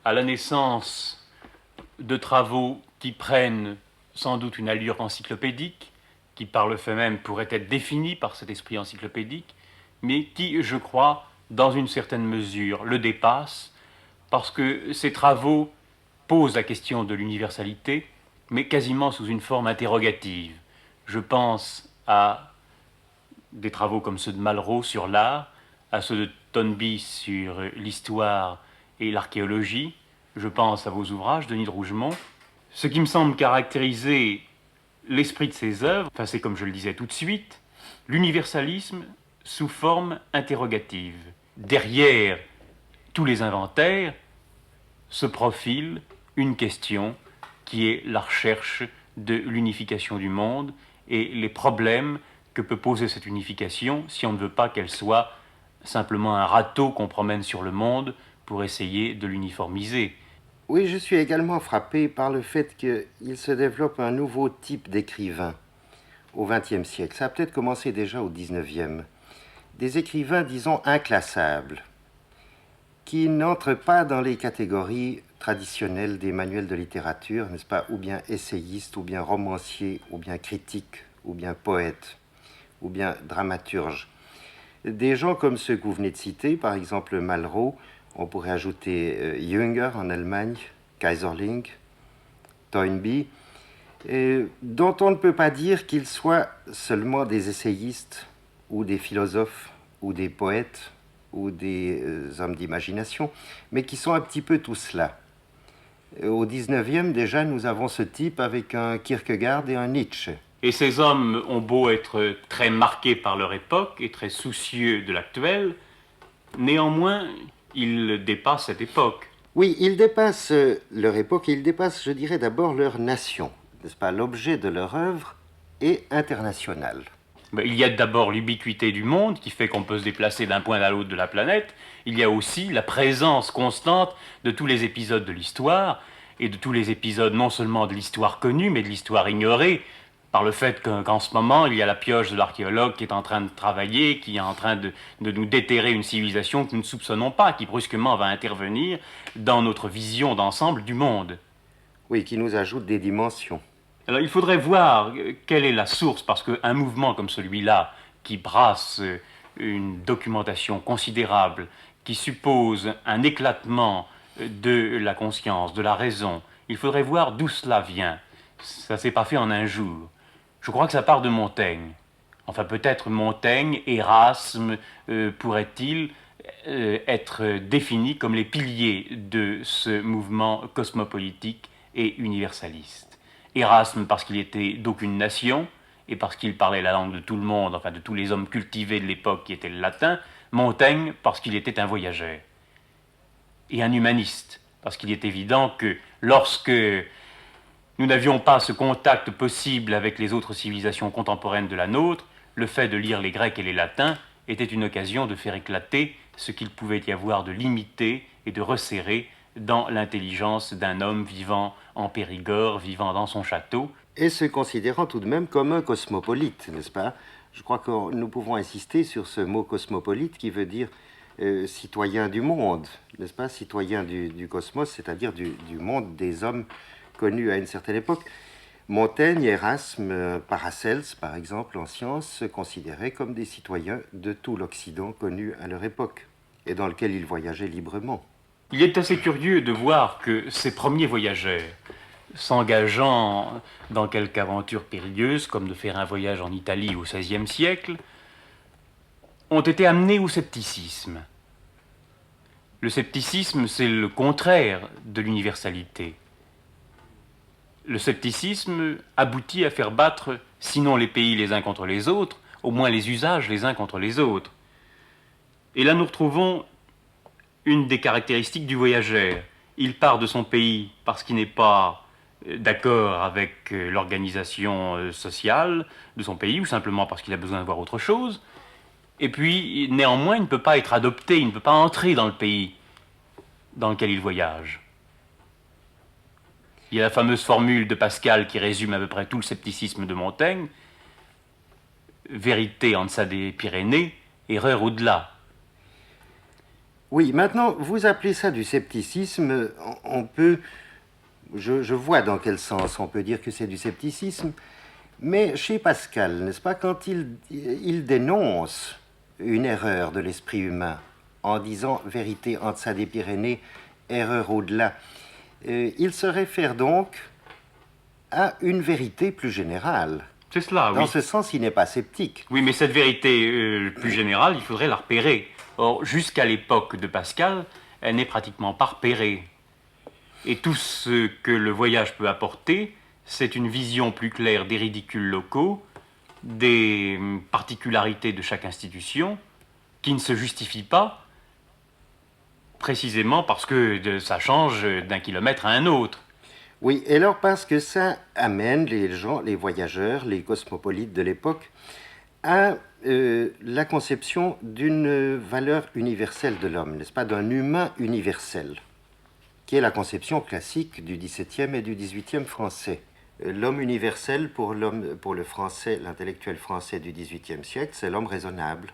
à la naissance de travaux qui prennent sans doute une allure encyclopédique, qui par le fait même pourraient être définis par cet esprit encyclopédique, mais qui, je crois, dans une certaine mesure, le dépassent, parce que ces travaux posent la question de l'universalité, mais quasiment sous une forme interrogative. Je pense à des travaux comme ceux de Malraux sur l'art, à ceux de Toynbee sur l'histoire et l'archéologie. Je pense à vos ouvrages, Denis de Rougemont. Ce qui me semble caractériser l'esprit de ces œuvres, enfin c'est comme je le disais tout de suite, l'universalisme sous forme interrogative. Derrière tous les inventaires se profile une question qui est la recherche de l'unification du monde et les problèmes que peut poser cette unification si on ne veut pas qu'elle soit simplement un râteau qu'on promène sur le monde pour essayer de l'uniformiser. Oui, je suis également frappé par le fait qu'il se développe un nouveau type d'écrivain au XXe siècle. Ça a peut-être commencé déjà au XIXe. Des écrivains, disons, inclassables, qui n'entrent pas dans les catégories traditionnelles des manuels de littérature, n'est-ce pas, ou bien essayistes, ou bien romanciers, ou bien critiques, ou bien poètes, ou bien dramaturges. Des gens comme ceux que vous venez de citer, par exemple Malraux, on pourrait ajouter Jünger en Allemagne, Kaiserling, Toynbee, dont on ne peut pas dire qu'ils soient seulement des essayistes ou des philosophes ou des poètes ou des hommes d'imagination, mais qui sont un petit peu tout cela. Au XIXe, déjà, nous avons ce type avec un Kierkegaard et un Nietzsche. Et ces hommes ont beau être très marqués par leur époque et très soucieux de l'actuel, néanmoins, ils dépassent cette époque. Oui, ils dépassent leur époque et ils dépassent, je dirais, d'abord leur nation, n'est-ce pas? L'objet de leur œuvre est international. Il y a d'abord l'ubiquité du monde qui fait qu'on peut se déplacer d'un point à l'autre de la planète. Il y a aussi la présence constante de tous les épisodes de l'histoire et de tous les épisodes non seulement de l'histoire connue mais de l'histoire ignorée par le fait qu'en ce moment il y a la pioche de l'archéologue qui est en train de travailler, qui est en train de nous déterrer une civilisation que nous ne soupçonnons pas, qui brusquement va intervenir dans notre vision d'ensemble du monde. Oui, qui nous ajoute des dimensions. Alors il faudrait voir quelle est la source, parce qu'un mouvement comme celui-là, qui brasse une documentation considérable, qui suppose un éclatement de la conscience, de la raison, il faudrait voir d'où cela vient. Ça ne s'est pas fait en un jour. Je crois que ça part de Montaigne. Enfin peut-être Montaigne, Erasme, pourrait-il être défini comme les piliers de ce mouvement cosmopolitique et universaliste. Erasme parce qu'il était d'aucune nation et parce qu'il parlait la langue de tout le monde, enfin de tous les hommes cultivés de l'époque qui étaient le latin. Montaigne parce qu'il était un voyageur et un humaniste, parce qu'il est évident que lorsque nous n'avions pas ce contact possible avec les autres civilisations contemporaines de la nôtre, le fait de lire les Grecs et les Latins était une occasion de faire éclater ce qu'il pouvait y avoir de limité et de resserré dans l'intelligence d'un homme vivant en Périgord, vivant dans son château. Et se considérant tout de même comme un cosmopolite, n'est-ce pas? Je crois que nous pouvons insister sur ce mot cosmopolite qui veut dire citoyen du monde, n'est-ce pas? Citoyen du cosmos, c'est-à-dire du monde des hommes connus à une certaine époque. Montaigne, Erasme, Paracels, par exemple, en sciences, se considéraient comme des citoyens de tout l'Occident connu à leur époque, et dans lequel ils voyageaient librement. Il est assez curieux de voir que ces premiers voyageurs, s'engageant dans quelque aventure périlleuse, comme de faire un voyage en Italie au XVIe siècle, ont été amenés au scepticisme. Le scepticisme, c'est le contraire de l'universalité. Le scepticisme aboutit à faire battre, sinon les pays les uns contre les autres, au moins les usages les uns contre les autres. Et là, nous retrouvons une des caractéristiques du voyageur. Il part de son pays parce qu'il n'est pas d'accord avec l'organisation sociale de son pays, ou simplement parce qu'il a besoin de voir autre chose. Et puis, néanmoins, il ne peut pas être adopté, il ne peut pas entrer dans le pays dans lequel il voyage. Il y a la fameuse formule de Pascal qui résume à peu près tout le scepticisme de Montaigne. Vérité en deçà des Pyrénées, erreur au-delà. Oui, maintenant, vous appelez ça du scepticisme, on peut, je vois dans quel sens on peut dire que c'est du scepticisme, mais chez Pascal, n'est-ce pas, quand il dénonce une erreur de l'esprit humain en disant vérité en deçà des Pyrénées, erreur au-delà, il se réfère donc à une vérité plus générale. C'est cela, oui. Dans ce sens, il n'est pas sceptique. Oui, mais cette vérité plus générale, il faudrait la repérer. Or, jusqu'à l'époque de Pascal, elle n'est pratiquement pas repérée. Et tout ce que le voyage peut apporter, c'est une vision plus claire des ridicules locaux, des particularités de chaque institution, qui ne se justifient pas, précisément parce que ça change d'un kilomètre à un autre. Oui, et alors parce que ça amène les gens, les voyageurs, les cosmopolites de l'époque, à la conception d'une valeur universelle de l'homme, n'est-ce pas, d'un humain universel, qui est la conception classique du XVIIe et du XVIIIe français. L'homme universel pour le français, l'intellectuel français du XVIIIe siècle, c'est l'homme raisonnable.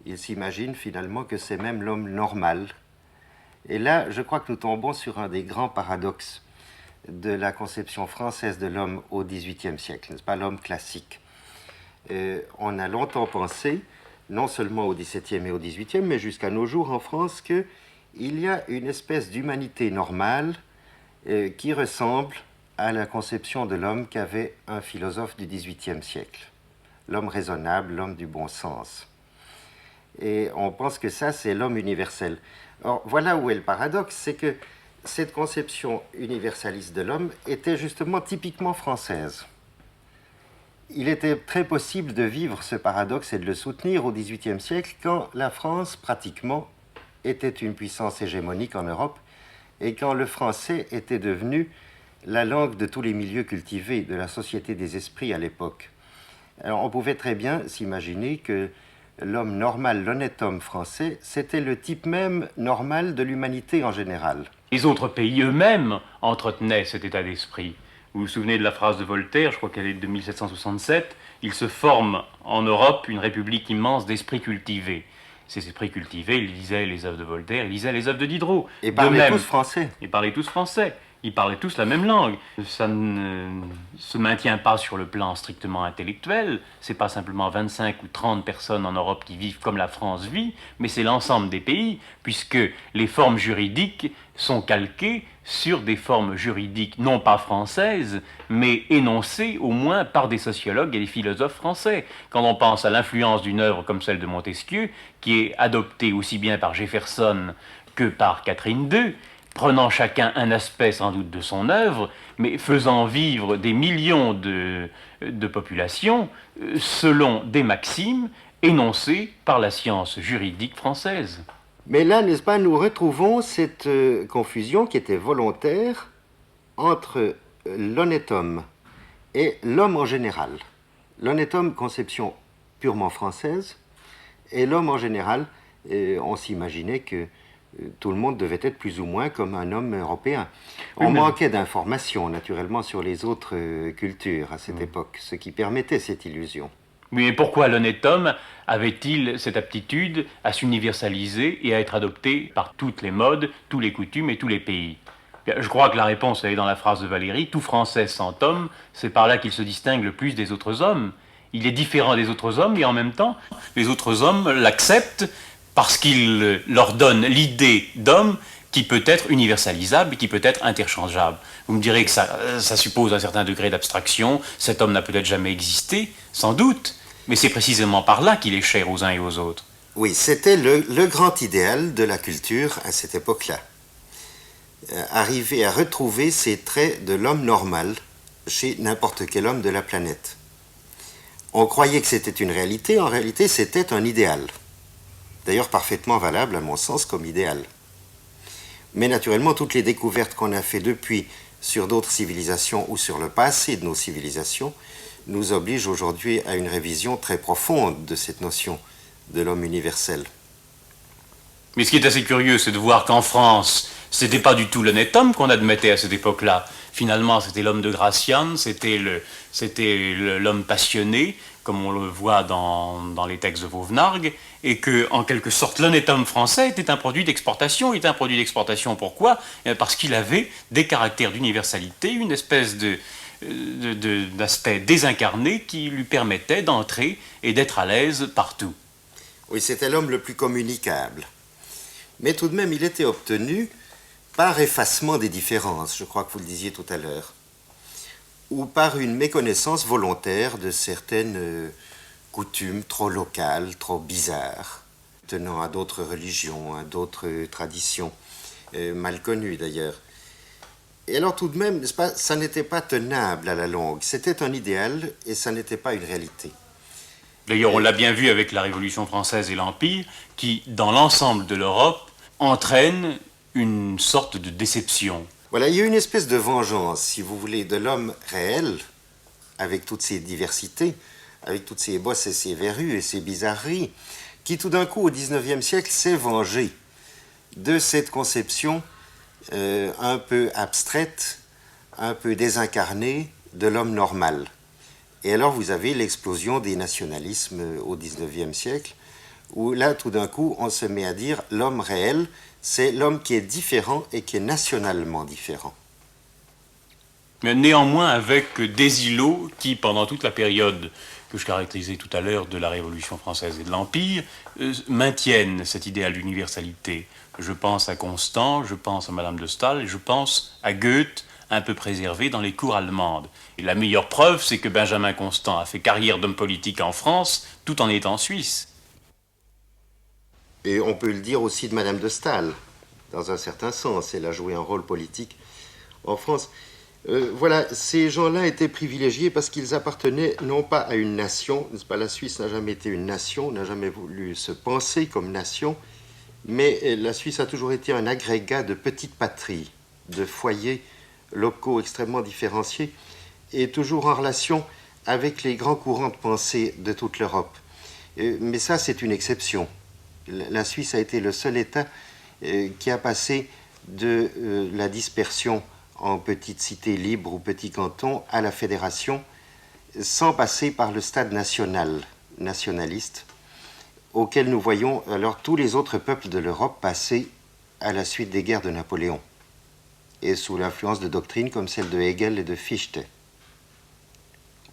Il s'imagine finalement que c'est même l'homme normal. Et là, je crois que nous tombons sur un des grands paradoxes de la conception française de l'homme au XVIIIe siècle, n'est-ce pas, l'homme classique. On a longtemps pensé, non seulement au XVIIe et au XVIIIe, mais jusqu'à nos jours en France, qu'il y a une espèce d'humanité normale qui ressemble à la conception de l'homme qu'avait un philosophe du XVIIIe siècle. L'homme raisonnable, l'homme du bon sens. Et on pense que ça, c'est l'homme universel. Or, voilà où est le paradoxe, c'est que cette conception universaliste de l'homme était justement typiquement française. Il était très possible de vivre ce paradoxe et de le soutenir au XVIIIe siècle quand la France, pratiquement, était une puissance hégémonique en Europe et quand le français était devenu la langue de tous les milieux cultivés de la société des esprits à l'époque. Alors on pouvait très bien s'imaginer que l'homme normal, l'honnête homme français, c'était le type même normal de l'humanité en général. Les autres pays eux-mêmes entretenaient cet état d'esprit. Vous vous souvenez de la phrase de Voltaire, je crois qu'elle est de 1767, il se forme en Europe une république immense d'esprits cultivés. Ces esprits cultivés, ils lisaient les œuvres de Voltaire, ils lisaient les œuvres de Diderot. Et parlaient tous français. Ils parlaient tous français. Ils parlaient tous la même langue. Ça ne se maintient pas sur le plan strictement intellectuel. C'est pas simplement 25 ou 30 personnes en Europe qui vivent comme la France vit, mais c'est l'ensemble des pays, puisque les formes juridiques sont calquées sur des formes juridiques non pas françaises, mais énoncées au moins par des sociologues et des philosophes français. Quand on pense à l'influence d'une œuvre comme celle de Montesquieu, qui est adoptée aussi bien par Jefferson que par Catherine II, prenant chacun un aspect sans doute de son œuvre, mais faisant vivre des millions de populations selon des maximes énoncées par la science juridique française. Mais là, n'est-ce pas, nous retrouvons cette confusion qui était volontaire entre l'honnête homme et l'homme en général. L'honnête homme, conception purement française, et l'homme en général, on s'imaginait que tout le monde devait être plus ou moins comme un homme européen. On manquait d'informations, naturellement, sur les autres cultures à cette époque, ce qui permettait cette illusion. Oui, mais pourquoi l'honnête homme avait-il cette aptitude à s'universaliser et à être adopté par toutes les modes, tous les coutumes et tous les pays? Je crois que la réponse elle est dans la phrase de Valéry, tout Français sans homme, c'est par là qu'il se distingue le plus des autres hommes. Il est différent des autres hommes et en même temps, les autres hommes l'acceptent parce qu'il leur donne l'idée d'homme qui peut être universalisable, qui peut être interchangeable. Vous me direz que ça suppose un certain degré d'abstraction, cet homme n'a peut-être jamais existé, sans doute, mais c'est précisément par là qu'il est cher aux uns et aux autres. Oui, c'était le grand idéal de la culture à cette époque-là. Arriver à retrouver ces traits de l'homme normal chez n'importe quel homme de la planète. On croyait que c'était une réalité, en réalité c'était un idéal. D'ailleurs parfaitement valable à mon sens comme idéal. Mais naturellement, toutes les découvertes qu'on a faites depuis sur d'autres civilisations ou sur le passé de nos civilisations nous obligent aujourd'hui à une révision très profonde de cette notion de l'homme universel. Mais ce qui est assez curieux, c'est de voir qu'en France, c'était pas du tout l'honnête homme qu'on admettait à cette époque-là. Finalement, c'était l'homme de Gracian, c'était l'homme passionné comme on le voit dans les textes de Vauvenargues, et que, en quelque sorte, l'honnête homme français était un produit d'exportation. Il était un produit d'exportation, pourquoi? Parce qu'il avait des caractères d'universalité, une espèce d'aspect désincarné qui lui permettait d'entrer et d'être à l'aise partout. Oui, c'était l'homme le plus communicable. Mais tout de même, il était obtenu par effacement des différences, je crois que vous le disiez tout à l'heure, ou par une méconnaissance volontaire de certaines coutumes trop locales, trop bizarres, tenant à d'autres religions, à d'autres traditions, mal connues d'ailleurs. Et alors tout de même, n'est-ce pas, ça n'était pas tenable à la longue. C'était un idéal et ça n'était pas une réalité. D'ailleurs, on l'a bien vu avec la Révolution française et l'Empire, qui, dans l'ensemble de l'Europe, entraîne une sorte de déception. Voilà, il y a une espèce de vengeance, si vous voulez, de l'homme réel, avec toutes ses diversités, avec toutes ses bosses et ses verrues et ses bizarreries, qui tout d'un coup, au XIXe siècle, s'est vengé de cette conception un peu abstraite, un peu désincarnée de l'homme normal. Et alors vous avez l'explosion des nationalismes au XIXe siècle, où là, tout d'un coup, on se met à dire l'homme réel, c'est l'homme qui est différent et qui est nationalement différent. Mais néanmoins avec des îlots qui, pendant toute la période que je caractérisais tout à l'heure de la Révolution française et de l'Empire, maintiennent cet idéal d'universalité. Je pense à Constant, je pense à Madame de Staël, et je pense à Goethe, un peu préservé dans les cours allemandes. Et la meilleure preuve, c'est que Benjamin Constant a fait carrière d'homme politique en France, tout en étant suisse. Et on peut le dire aussi de Madame de Staël, dans un certain sens. Elle a joué un rôle politique en France. Voilà, ces gens-là étaient privilégiés parce qu'ils appartenaient non pas à une nation, n'est-ce pas, la Suisse n'a jamais été une nation, n'a jamais voulu se penser comme nation, mais la Suisse a toujours été un agrégat de petites patries, de foyers locaux extrêmement différenciés, et toujours en relation avec les grands courants de pensée de toute l'Europe. Mais ça, c'est une exception. La Suisse a été le seul État qui a passé de la dispersion en petites cités libres ou petits cantons à la fédération, sans passer par le stade nationaliste, auquel nous voyons alors tous les autres peuples de l'Europe passer à la suite des guerres de Napoléon, et sous l'influence de doctrines comme celle de Hegel et de Fichte.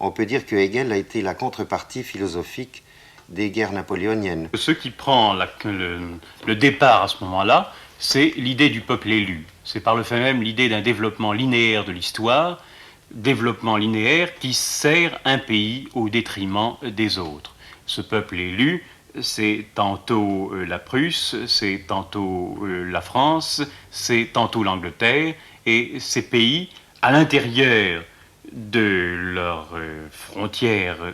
On peut dire que Hegel a été la contrepartie philosophique des guerres napoléoniennes. Ce qui prend le départ à ce moment-là, c'est l'idée du peuple élu. C'est par le fait même l'idée d'un développement linéaire de l'histoire, développement linéaire qui sert un pays au détriment des autres. Ce peuple élu, c'est tantôt la Prusse, c'est tantôt la France, c'est tantôt l'Angleterre, et ces pays, à l'intérieur de leurs frontières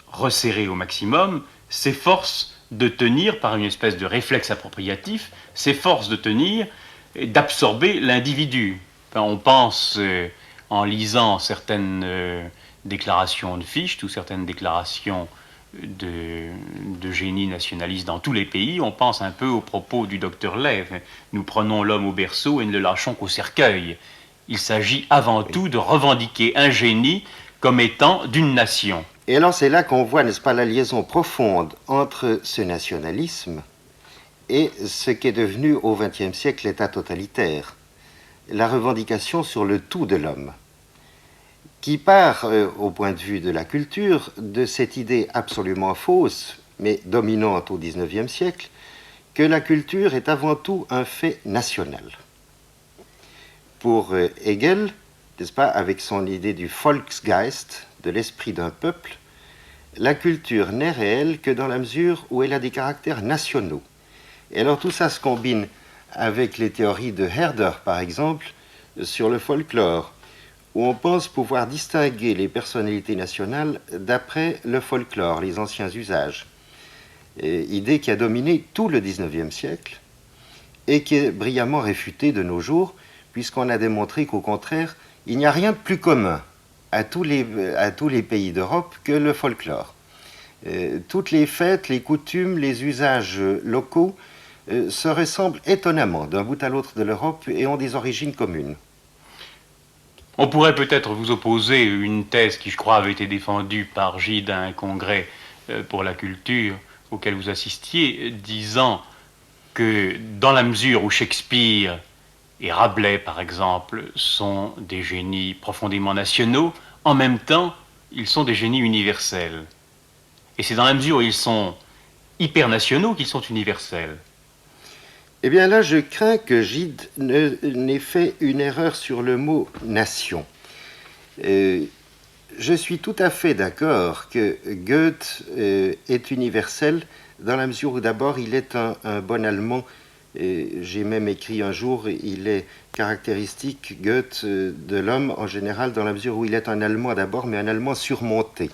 resserrées au maximum, s'efforcent de tenir, par une espèce de réflexe appropriatif, s'efforcent de tenir et d'absorber l'individu. Enfin, on pense, en lisant certaines déclarations de Fichte ou certaines déclarations de génie nationaliste dans tous les pays, on pense un peu aux propos du docteur Lève. Nous prenons l'homme au berceau et ne le lâchons qu'au cercueil. Il s'agit avant tout de revendiquer un génie comme étant d'une nation. Et alors c'est là qu'on voit, n'est-ce pas, la liaison profonde entre ce nationalisme et ce qui est devenu au XXe siècle l'État totalitaire, la revendication sur le tout de l'homme, qui part, au point de vue de la culture, de cette idée absolument fausse, mais dominante au XIXe siècle, que la culture est avant tout un fait national. Pour Hegel, n'est-ce pas, avec son idée du Volksgeist, de l'esprit d'un peuple, la culture n'est réelle que dans la mesure où elle a des caractères nationaux. Et alors tout ça se combine avec les théories de Herder, par exemple, sur le folklore, où on pense pouvoir distinguer les personnalités nationales d'après le folklore, les anciens usages. Idée qui a dominé tout le XIXe siècle et qui est brillamment réfutée de nos jours, puisqu'on a démontré qu'au contraire, il n'y a rien de plus commun à tous les pays d'Europe que le folklore. Toutes les fêtes, les coutumes, les usages locaux se ressemblent étonnamment d'un bout à l'autre de l'Europe et ont des origines communes. On pourrait peut-être vous opposer une thèse qui, je crois, avait été défendue par Gide à un congrès pour la culture auquel vous assistiez, disant que dans la mesure où Shakespeare et Rabelais, par exemple, sont des génies profondément nationaux, en même temps, ils sont des génies universels. Et c'est dans la mesure où ils sont hyper nationaux qu'ils sont universels. Eh bien là, je crains que Gide n'ait fait une erreur sur le mot nation. Je suis tout à fait d'accord que Goethe est universel dans la mesure où d'abord il est un bon Allemand. J'ai même écrit un jour, il est caractéristique, Goethe, de l'homme en général dans la mesure où il est un Allemand d'abord, mais un Allemand surmonté.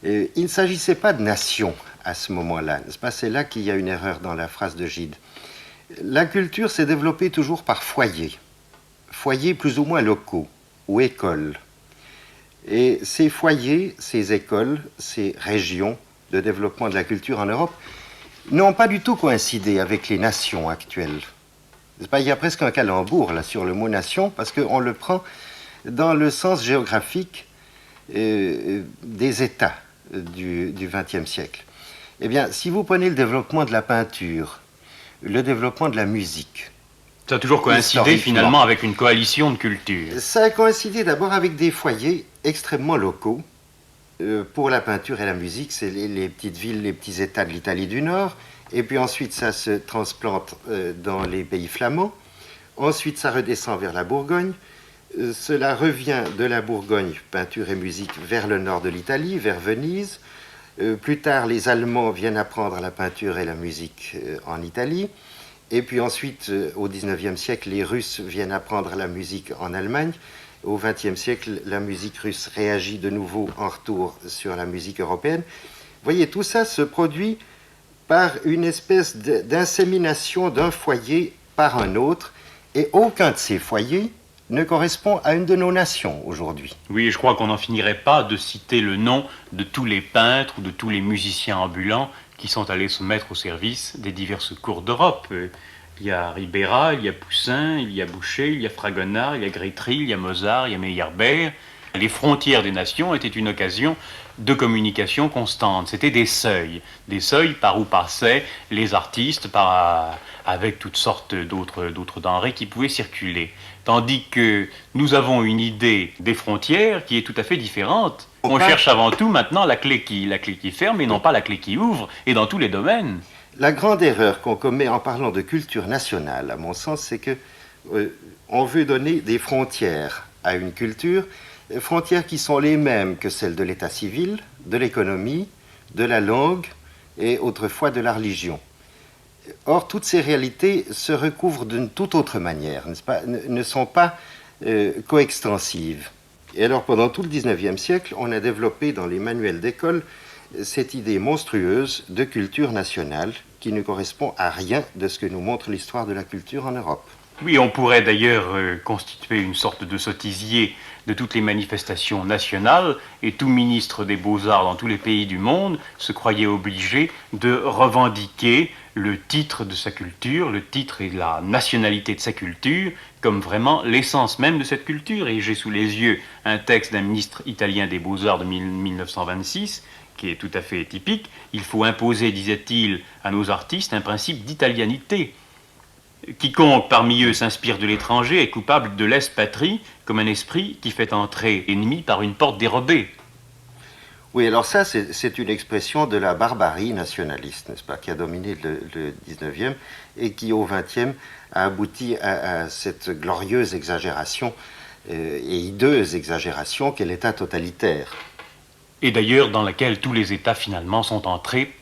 Il ne s'agissait pas de nation à ce moment-là, n'est-ce pas? C'est là qu'il y a une erreur dans la phrase de Gide. La culture s'est développée toujours par foyers, foyers plus ou moins locaux, ou écoles. Et ces foyers, ces écoles, ces régions de développement de la culture en Europe n'ont pas du tout coïncidé avec les nations actuelles. Il y a presque un calembour là, sur le mot nation, parce qu'on le prend dans le sens géographique des États du XXe siècle. Eh bien, si vous prenez le développement de la peinture, le développement de la musique. Ça a toujours coïncidé finalement avec une coalition de cultures. Ça a coïncidé d'abord avec des foyers extrêmement locaux. Pour la peinture et la musique, c'est les petites villes, les petits États de l'Italie du Nord. Et puis ensuite, ça se transplante dans les pays flamands. Ensuite, ça redescend vers la Bourgogne. Cela revient de la Bourgogne, peinture et musique, vers le nord de l'Italie, vers Venise. Plus tard, les Allemands viennent apprendre la peinture et la musique en Italie. Et puis ensuite, au XIXe siècle, les Russes viennent apprendre la musique en Allemagne. Au XXe siècle, la musique russe réagit de nouveau en retour sur la musique européenne. Vous voyez, tout ça se produit par une espèce d'insémination d'un foyer par un autre. Et aucun de ces foyers ne correspond à une de nos nations aujourd'hui. Oui, je crois qu'on n'en finirait pas de citer le nom de tous les peintres ou de tous les musiciens ambulants qui sont allés se mettre au service des diverses cours d'Europe. Il y a Ribera, il y a Poussin, il y a Boucher, il y a Fragonard, il y a Grétry, il y a Mozart, il y a Meyerbeer. Les frontières des nations étaient une occasion de communication constante. C'était des seuils par où passaient les artistes, avec toutes sortes d'autres denrées qui pouvaient circuler. Tandis que nous avons une idée des frontières qui est tout à fait différente. On cherche avant tout maintenant la clé qui ferme et non pas la clé qui ouvre, et dans tous les domaines. La grande erreur qu'on commet en parlant de culture nationale, à mon sens, c'est que on veut donner des frontières à une culture, frontières qui sont les mêmes que celles de l'état civil, de l'économie, de la langue et autrefois de la religion. Or, toutes ces réalités se recouvrent d'une toute autre manière, n'est-ce pas, ne sont pas coextensives. Et alors, pendant tout le XIXe siècle, on a développé dans les manuels d'école cette idée monstrueuse de culture nationale qui ne correspond à rien de ce que nous montre l'histoire de la culture en Europe. Oui, on pourrait d'ailleurs constituer une sorte de sottisier de toutes les manifestations nationales, et tout ministre des Beaux-Arts dans tous les pays du monde se croyait obligé de revendiquer le titre de sa culture, le titre et la nationalité de sa culture, comme vraiment l'essence même de cette culture. Et j'ai sous les yeux un texte d'un ministre italien des Beaux-Arts de 1926, qui est tout à fait typique. Il faut imposer, disait-il, à nos artistes un principe d'italianité. Quiconque parmi eux s'inspire de l'étranger est coupable de lèse-patrie, comme un esprit qui fait entrer l'ennemi par une porte dérobée. Oui, alors ça, c'est une expression de la barbarie nationaliste, n'est-ce pas, qui a dominé le 19e et qui, au 20e, a abouti à cette glorieuse exagération et hideuse exagération qu'est l'État totalitaire. Et d'ailleurs, dans laquelle tous les États, finalement, sont entrés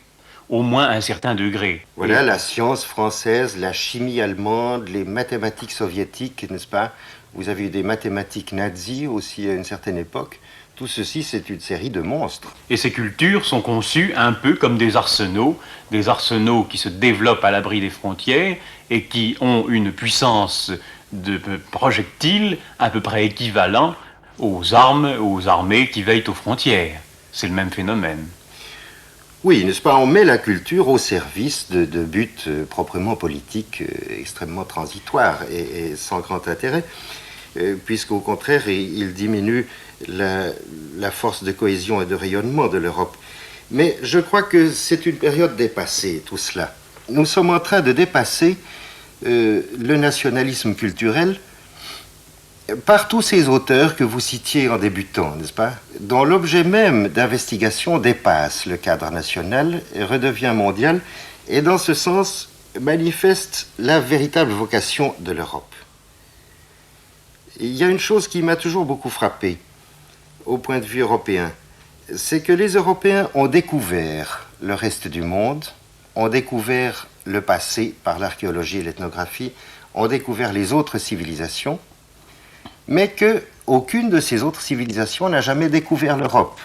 au moins à un certain degré. Voilà, la science française, la chimie allemande, les mathématiques soviétiques, n'est-ce pas? Vous avez eu des mathématiques nazis aussi à une certaine époque. Tout ceci, c'est une série de monstres. Et ces cultures sont conçues un peu comme des arsenaux qui se développent à l'abri des frontières et qui ont une puissance de projectiles à peu près équivalent aux armées qui veillent aux frontières. C'est le même phénomène. Oui, n'est-ce pas? On met la culture au service de buts proprement politiques extrêmement transitoires et sans grand intérêt. puisqu'au contraire, il diminue la force de cohésion et de rayonnement de l'Europe. Mais je crois que c'est une période dépassée, tout cela. Nous sommes en train de dépasser le nationalisme culturel par tous ces auteurs que vous citiez en débutant, n'est-ce pas, dont l'objet même d'investigation dépasse le cadre national et redevient mondial, et dans ce sens manifeste la véritable vocation de l'Europe. Il y a une chose qui m'a toujours beaucoup frappé au point de vue européen, c'est que les Européens ont découvert le reste du monde, ont découvert le passé par l'archéologie et l'ethnographie, ont découvert les autres civilisations, mais qu'aucune de ces autres civilisations n'a jamais découvert l'Europe.